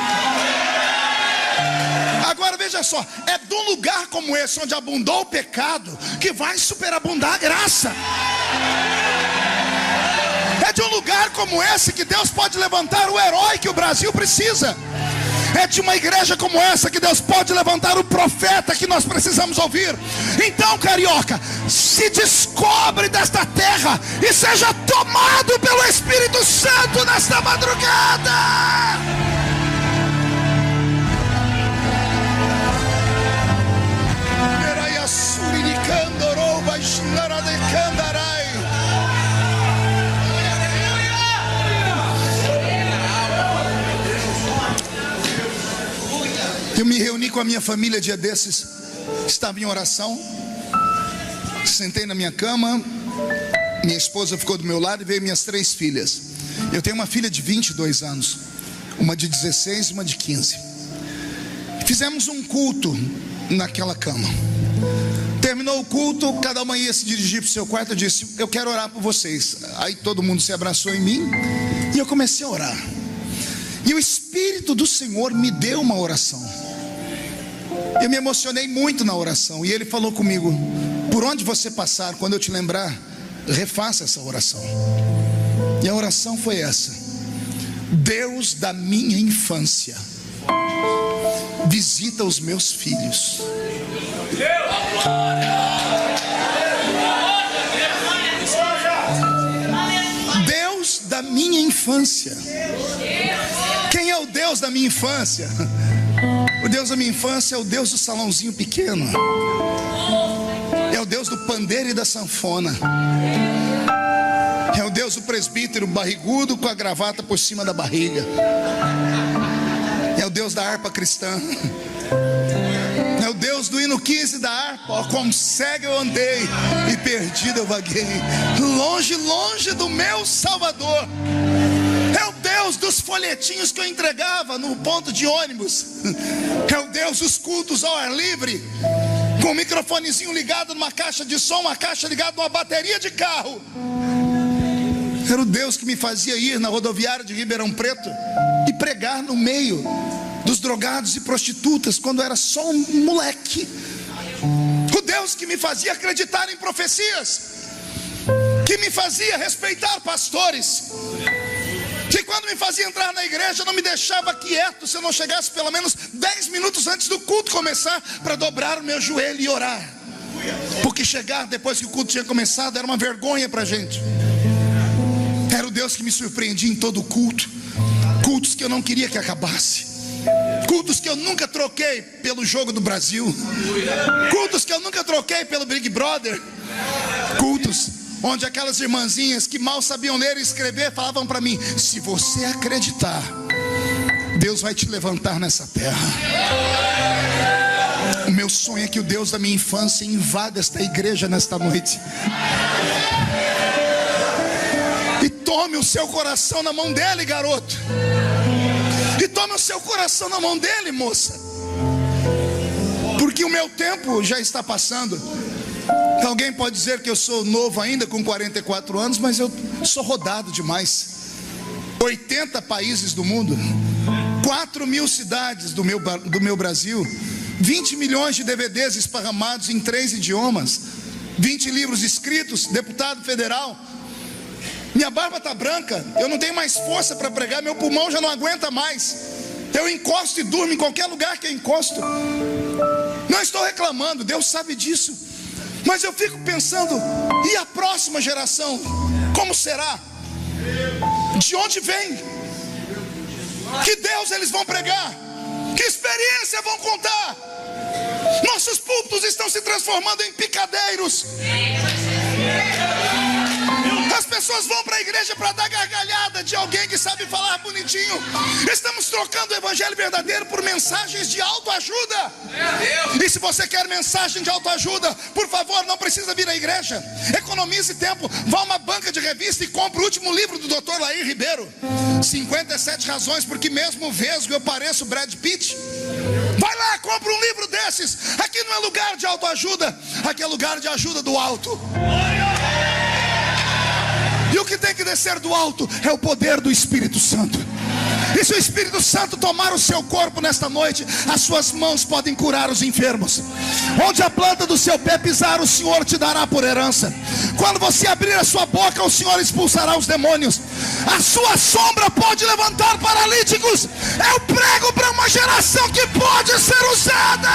Speaker 1: Agora veja só, é de um lugar como esse, onde abundou o pecado, que vai superabundar a graça. É de um lugar como esse que Deus pode levantar o herói que o Brasil precisa. É de uma igreja como essa que Deus pode levantar o profeta que nós precisamos ouvir. Então, carioca, se descobre desta terra e seja tomado pelo Espírito Santo nesta madrugada. Eu me reuni com a minha família dia desses, estava em oração, sentei na minha cama, minha esposa ficou do meu lado e veio minhas 3 filhas. Eu tenho uma filha de 22 anos, uma de 16 e uma de 15. Fizemos um culto naquela cama. Terminou o culto, cada uma ia se dirigir para o seu quarto. Eu disse: eu quero orar por vocês. Aí todo mundo se abraçou em mim e eu comecei a orar. E o Espírito do Senhor me deu uma oração. Eu me emocionei muito na oração. E Ele falou comigo: por onde você passar, quando eu te lembrar, refaça essa oração. E a oração foi essa: Deus da minha infância, visita os meus filhos. Deus da minha infância. Quem é o Deus da minha infância? O Deus da minha infância é o Deus do salãozinho pequeno. É o Deus do pandeiro e da sanfona. É o Deus do presbítero barrigudo com a gravata por cima da barriga. É o Deus da harpa cristã. É o Deus do hino 15 da harpa. Ó, como cego eu andei e perdido eu vaguei, longe, longe do meu Salvador. É o Deus dos folhetinhos que eu entregava no ponto de ônibus. É o Deus dos cultos ao ar livre, com um microfonezinho ligado numa caixa de som, uma caixa ligada numa bateria de carro. Era o Deus que me fazia ir na rodoviária de Ribeirão Preto e pregar no meio dos drogados e prostitutas, quando eu era só um moleque. O Deus que me fazia acreditar em profecias, que me fazia respeitar pastores, que quando me fazia entrar na igreja não me deixava quieto se eu não chegasse pelo menos 10 minutos antes do culto começar, para dobrar o meu joelho e orar. Porque chegar depois que o culto tinha começado era uma vergonha para a gente. Era o Deus que me surpreendia em todo o culto. Cultos que eu não queria que acabasse. Cultos que eu nunca troquei pelo Jogo do Brasil. Cultos que eu nunca troquei pelo Big Brother. Cultos onde aquelas irmãzinhas que mal sabiam ler e escrever falavam para mim: se você acreditar, Deus vai te levantar nessa terra. O meu sonho é que o Deus da minha infância invada esta igreja nesta noite e tome o seu coração na mão dele, garoto. E tome o seu coração na mão dele, moça. Porque o meu tempo já está passando. Alguém pode dizer que eu sou novo ainda, com 44 anos, mas eu sou rodado demais. 80 países do mundo, 4.000 cidades do meu Brasil, 20 milhões de DVDs esparramados em 3 idiomas, 20 livros escritos, deputado federal. Minha barba está branca, eu não tenho mais força para pregar, meu pulmão já não aguenta mais. Eu encosto e durmo em qualquer lugar que eu encosto. Não Não estou reclamando, Deus sabe disso. Mas eu fico pensando, e a próxima geração? Como será? De onde vem? Que Deus eles vão pregar? Que experiência vão contar? Nossos púlpitos estão se transformando em picadeiros. As pessoas vão para a igreja para dar gargalhada de alguém que sabe falar bonitinho. Estamos trocando o evangelho verdadeiro por mensagens de autoajuda. E se você quer mensagem de autoajuda, por favor, não precisa vir à igreja. Economize tempo, vá a uma banca de revista e compre o último livro do Dr. Lair Ribeiro, 57 razões porque mesmo vesgo eu pareço Brad Pitt. Vai lá, compra um livro desses. Aqui não é lugar de autoajuda, aqui é lugar de ajuda do alto. E o que tem que descer do alto é o poder do Espírito Santo. E se o Espírito Santo tomar o seu corpo nesta noite, as suas mãos podem curar os enfermos. Onde a planta do seu pé pisar, o Senhor te dará por herança. Quando você abrir a sua boca, o Senhor expulsará os demônios. A sua sombra pode levantar paralíticos. Eu prego para uma geração que pode ser usada.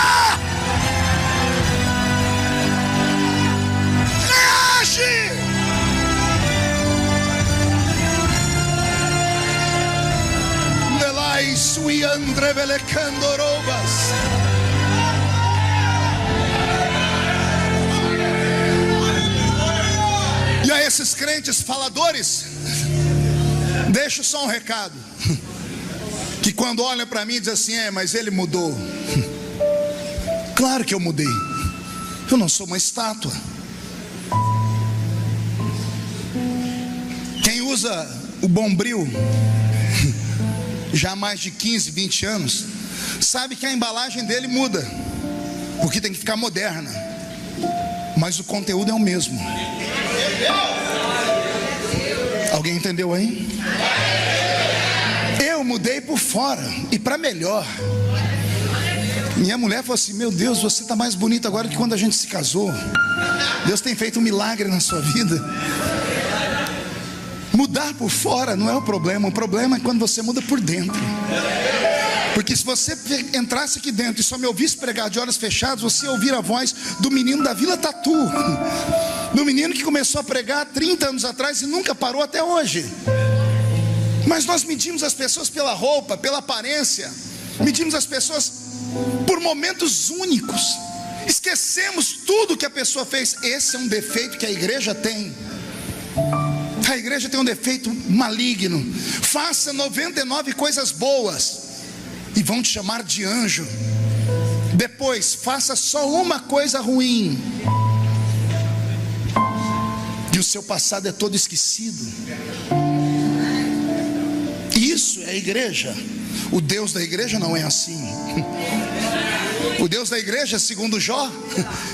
Speaker 1: Reage! E a esses crentes faladores, deixo só um recado, que quando olham para mim dizem assim, mas ele mudou. Claro que eu mudei. Eu não sou uma estátua. Quem usa o Bombril já há mais de 15, 20 anos, sabe que a embalagem dele muda, porque tem que ficar moderna, mas o conteúdo é o mesmo. Alguém entendeu aí? Eu mudei por fora e para melhor. Minha mulher falou assim, meu Deus, você está mais bonito agora que quando a gente se casou. Deus tem feito um milagre na sua vida. Mudar por fora não é o problema é quando você muda por dentro. Porque se você entrasse aqui dentro e só me ouvisse pregar de olhos fechados, você ia ouvir a voz do menino da Vila Tatu, do menino que começou a pregar 30 anos atrás e nunca parou até hoje. Mas nós medimos as pessoas pela roupa, pela aparência, medimos as pessoas por momentos únicos, esquecemos tudo que a pessoa fez. Esse é um defeito que a igreja tem. A igreja tem um defeito maligno. Faça 99 coisas boas e vão te chamar de anjo. Depois faça só uma coisa ruim e o seu passado é todo esquecido. Isso é a igreja. O Deus da igreja não é assim. O Deus da igreja, segundo Jó,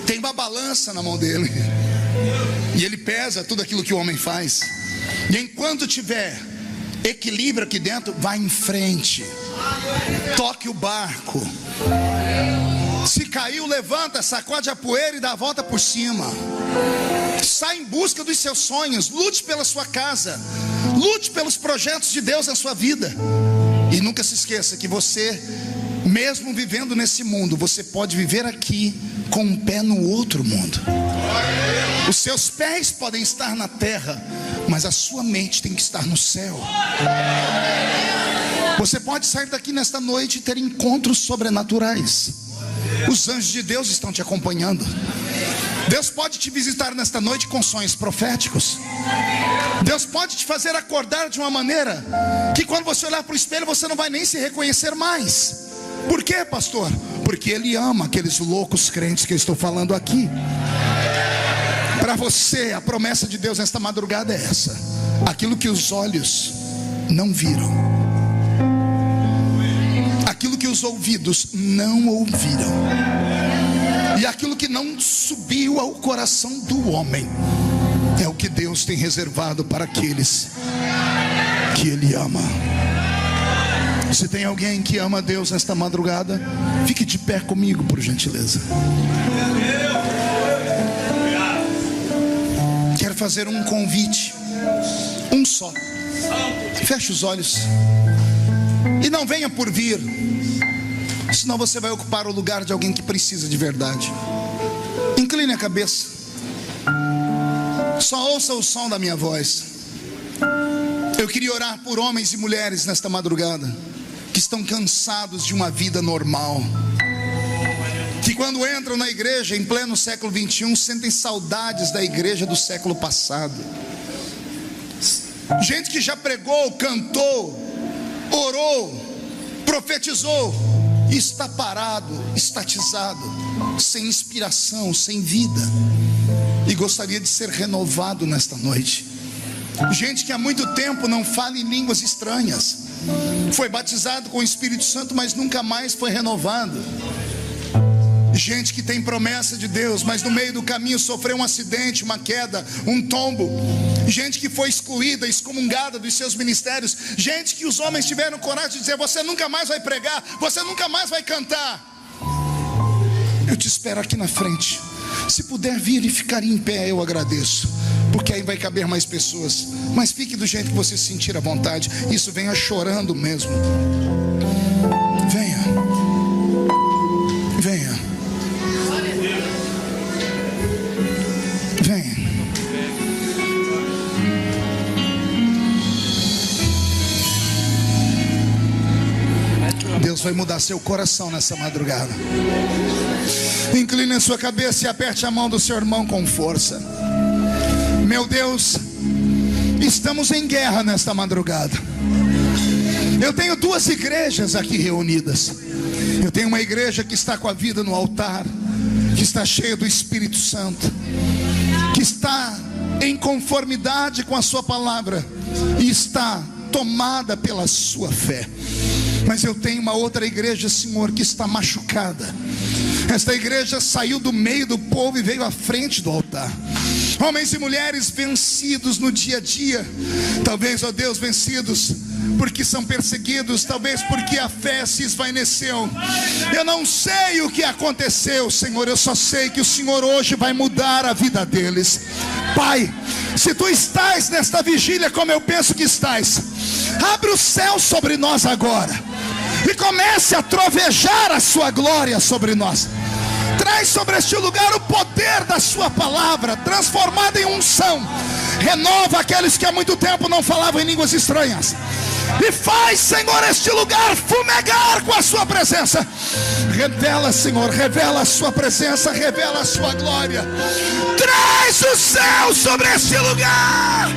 Speaker 1: tem uma balança na mão dele e ele pesa tudo aquilo que o homem faz. E enquanto tiver equilíbrio aqui dentro, vá em frente, toque o barco. Se caiu, levanta, sacode a poeira e dá a volta por cima. Sai em busca dos seus sonhos, lute pela sua casa, lute pelos projetos de Deus na sua vida. E nunca se esqueça que você, mesmo vivendo nesse mundo, você pode viver aqui com um pé no outro mundo. Os seus pés podem estar na terra, mas a sua mente tem que estar no céu. Você pode sair daqui nesta noite e ter encontros sobrenaturais. Os anjos de Deus estão te acompanhando. Deus pode te visitar nesta noite com sonhos proféticos. Deus pode te fazer acordar de uma maneira que quando você olhar para o espelho você não vai nem se reconhecer mais. Por quê, pastor? Porque Ele ama aqueles loucos crentes que eu estou falando aqui. Para você, a promessa de Deus nesta madrugada é essa: aquilo que os olhos não viram, aquilo que os ouvidos não ouviram, e aquilo que não subiu ao coração do homem, é o que Deus tem reservado para aqueles que Ele ama. Se tem alguém que ama Deus nesta madrugada, fique de pé comigo, por gentileza. Quero fazer um convite, um só. Feche os olhos e não venha por vir. senão você vai ocupar o lugar de alguém que precisa de verdade. Incline a cabeça, só ouça o som da minha voz. Eu queria orar por homens e mulheres nesta madrugada, que estão cansados de uma vida normal, que quando entram na igreja em pleno século 21, sentem saudades da igreja do século passado. Gente que já pregou, cantou, orou, profetizou, e está parado, estatizado, sem inspiração, sem vida, e gostaria de ser renovado nesta noite. Gente que há muito tempo não fala em línguas estranhas, foi batizado com o Espírito Santo, mas nunca mais foi renovado. Gente que tem promessa de Deus, mas no meio do caminho sofreu um acidente, uma queda, um tombo. Gente que foi excluída, excomungada dos seus ministérios. Gente que os homens tiveram coragem de dizer: você nunca mais vai pregar, você nunca mais vai cantar. Eu te espero aqui na frente. Se puder vir e ficar em pé, eu agradeço, porque aí vai caber mais pessoas. Mas fique do jeito que você se sentir à vontade. Isso, venha chorando mesmo. Venha. Venha. Venha. Deus vai mudar seu coração nessa madrugada. Incline a sua cabeça e aperte a mão do seu irmão com força. Meu Deus, estamos em guerra nesta madrugada. Eu tenho duas igrejas aqui reunidas. Eu tenho uma igreja que está com a vida no altar, que está cheia do Espírito Santo, que está em conformidade com a sua palavra e está tomada pela sua fé. Mas eu tenho uma outra igreja, Senhor, que está machucada. Esta igreja saiu do meio do povo e veio à frente do altar. Homens e mulheres vencidos no dia a dia. Talvez, ó Deus, vencidos porque são perseguidos, talvez porque a fé se esvaeceu. Eu não sei o que aconteceu, Senhor. Eu só sei que o Senhor hoje vai mudar a vida deles. Pai, se Tu estás nesta vigília como eu penso que estás, abre o céu sobre nós agora e comece a trovejar a Sua glória sobre nós. Traz sobre este lugar o poder da Sua palavra, transformada em unção. Renova aqueles que há muito tempo não falavam em línguas estranhas. E faz, Senhor, este lugar fumegar com a Sua presença. Revela, Senhor, revela a Sua presença, revela a Sua glória. Traz o céu sobre este lugar.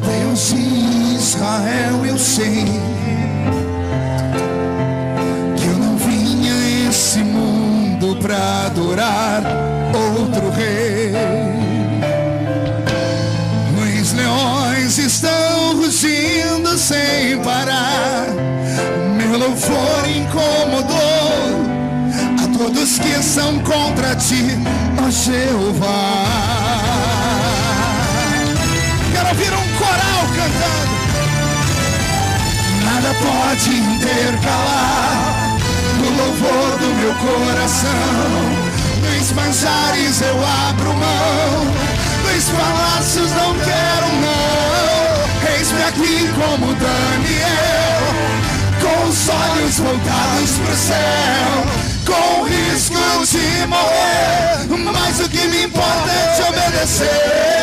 Speaker 1: Deus de Israel, eu sei que eu não vinha a esse mundo para adorar outro rei. Os leões estão rugindo sem parar. Meu louvor incomodou a todos que são contra Ti, ó Jeová. Quero ouvir um coral cantando. Nada pode intercalar no louvor do meu coração. Dos manjares eu abro mão, dos palácios não quero não. Eis-me aqui como Daniel, com os olhos voltados pro céu, com o risco de morrer, mas o que me importa é te obedecer.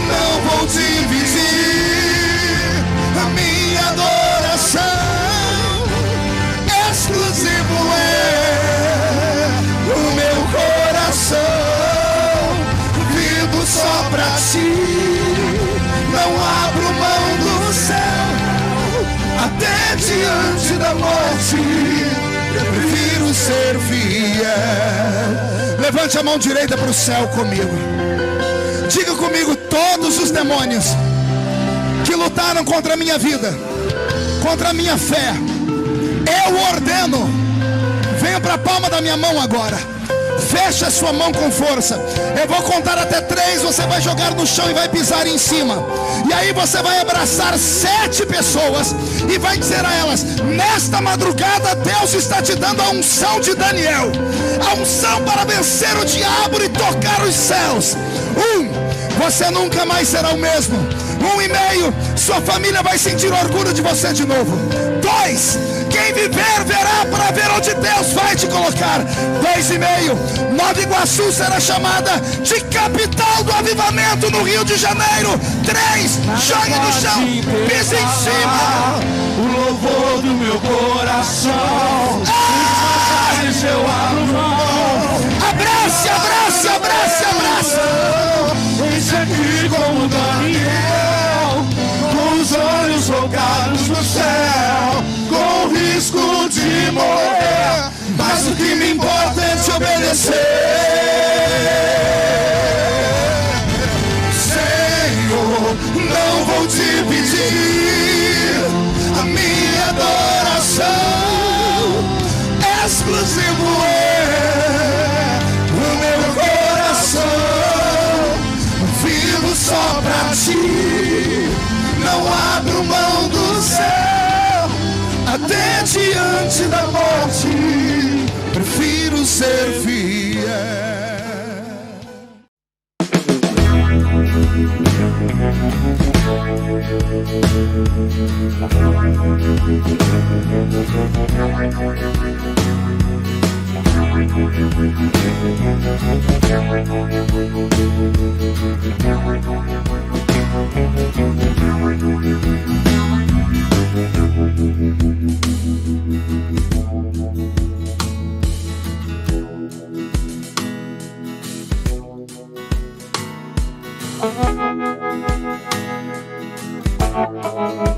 Speaker 1: Não vou dividir a minha adoração. Exclusivo é o meu coração. Vivo só pra Ti. Não abro mão do céu. Até diante da morte eu prefiro ser fiel. Levante a mão direita para o céu comigo. Diga comigo: todos os demônios que lutaram contra a minha vida, contra a minha fé, eu ordeno, venha para a palma da minha mão agora. Feche a sua mão com força. Eu vou contar até 3. Você vai jogar no chão e vai pisar em cima. E aí você vai abraçar 7 pessoas e vai dizer a elas: nesta madrugada Deus está te dando a unção de Daniel, a unção para vencer o diabo e tocar os céus. 1, você nunca mais será o mesmo. 1,5, sua família vai sentir orgulho de você de novo. 2, quem viver verá para ver onde Deus vai te colocar. 2,5, Nova Iguaçu será chamada de capital do avivamento no Rio de Janeiro. 3, jogue no chão, pise em cima.
Speaker 2: O louvor do meu coração. Eu abro mão.
Speaker 1: Abrace, abrace, abrace, abrace.
Speaker 2: Esse aqui como Daniel, com os olhos focados no céu, com o risco de morrer,
Speaker 1: mas o que me importa é te obedecer. Senhor, não vou te pedir a minha adoração, exclusivo é o meu coração. Vivo só pra ti, não abro mão do céu, até diante da morte, prefiro ser fiel.
Speaker 3: Thank you.